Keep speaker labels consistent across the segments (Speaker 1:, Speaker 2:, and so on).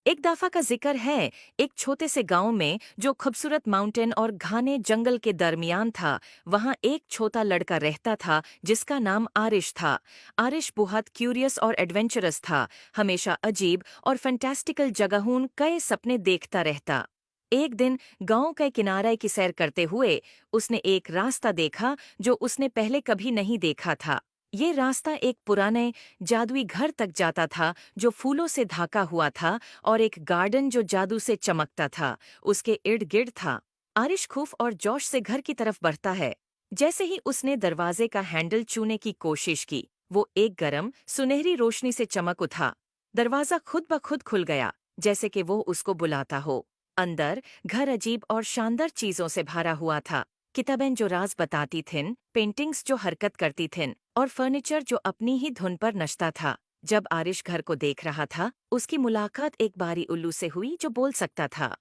Speaker 1: एक दफा का जिक्र है, एक छोटे से गांव में जो खूबसूरत माउंटेन और घने जंगल के दरमियान था। वहां एक छोटा लड़का रहता था जिसका नाम आरिश था। आरिश बहुत क्यूरियस और एडवेंचरस था, हमेशा अजीब और फैंटास्टिकल जगहों कई सपने देखता रहता। एक दिन गांव के किनारे की सैर करते हुए उसने एक रास्ता देखा जो उसने पहले कभी नहीं देखा था। ये रास्ता एक पुराने जादुई घर तक जाता था जो फूलों से ढका हुआ था, और एक गार्डन जो जादू से चमकता था उसके इर्द गिर्द था। आरिश खूफ और जोश से घर की तरफ बढ़ता है। जैसे ही उसने दरवाजे का हैंडल छूने की कोशिश की, वो एक गरम सुनहरी रोशनी से चमक उठा। दरवाजा खुद ब खुद खुल गया, जैसे कि वो उसको बुलाता हो। अंदर घर अजीब और शानदार चीजों से भरा हुआ था। किताबें जो राज बताती थीं, पेंटिंग्स जो हरकत करती थीं, और फर्नीचर जो अपनी ही धुन पर नचता था। जब आरिश घर को देख रहा था, उसकी मुलाकात एक बारी उल्लू से हुई जो बोल सकता था।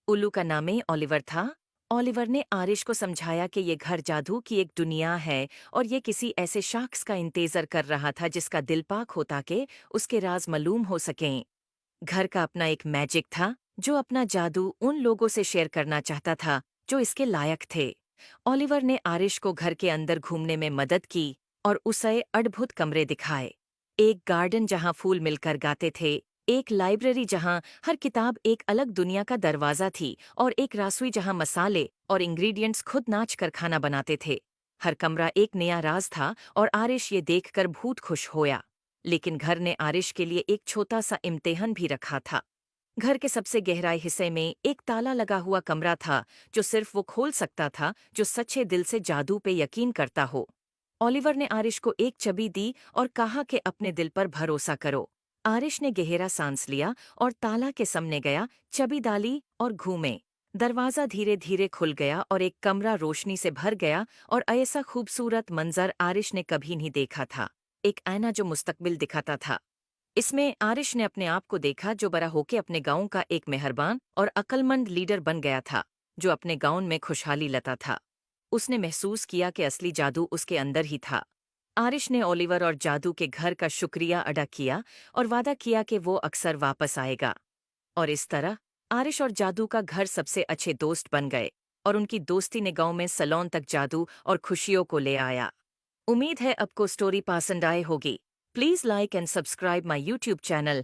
Speaker 1: उल्लू का नाम ही ओलिवर था। ओलिवर ने आरिश को समझाया कि ये घर जादू की एक दुनिया है, और ये किसी ऐसे शख्स का इंतजार कर रहा था जिसका दिल पाक होता कि उसके राज मालूम हो सकें। घर का अपना एक मैजिक था जो अपना जादू उन लोगों से शेयर करना चाहता था जो इसके लायक थे। ओलिवर ने आरिश को घर के अंदर घूमने में मदद की और उसे अद्भुत कमरे दिखाए। एक गार्डन जहां फूल मिलकर गाते थे, एक लाइब्रेरी जहां हर किताब एक अलग दुनिया का दरवाजा थी, और एक रसोई जहां मसाले और इंग्रेडिएंट्स खुद नाच कर खाना बनाते थे। हर कमरा एक नया राज था और आरिश ये देखकर बहुत खुश होया। लेकिन घर ने आरिश के लिए एक छोटा सा इम्तिहान भी रखा था। घर के सबसे गहराई हिस्से में एक ताला लगा हुआ कमरा था जो सिर्फ वो खोल सकता था जो सच्चे दिल से जादू पे यकीन करता हो। ओलिवर ने आरिश को एक चाबी दी और कहा कि अपने दिल पर भरोसा करो। आरिश ने गहरा सांस लिया और ताला के सामने गया, चाबी डाली और घूमे। दरवाजा धीरे धीरे खुल गया और एक कमरा रोशनी से भर गया, और ऐसा खूबसूरत मंजर आरिश ने कभी नहीं देखा था। एक आईना जो मुस्तकबिल दिखाता था। इसमें आरिश ने अपने आप को देखा जो बड़ा होके अपने गांव का एक मेहरबान और अक्लमंद लीडर बन गया था, जो अपने गांव में खुशहाली लाता था। उसने महसूस किया कि असली जादू उसके अंदर ही था। आरिश ने ओलिवर और जादू के घर का शुक्रिया अदा किया और वादा किया कि वो अक्सर वापस आएगा। और इस तरह आरिश और जादू का घर सबसे अच्छे दोस्त बन गए, और उनकी दोस्ती ने गांव में सलोन तक जादू और खुशियों को ले आया। उम्मीद है आपको स्टोरी पसंद आए होगी। Please like and subscribe my YouTube channel.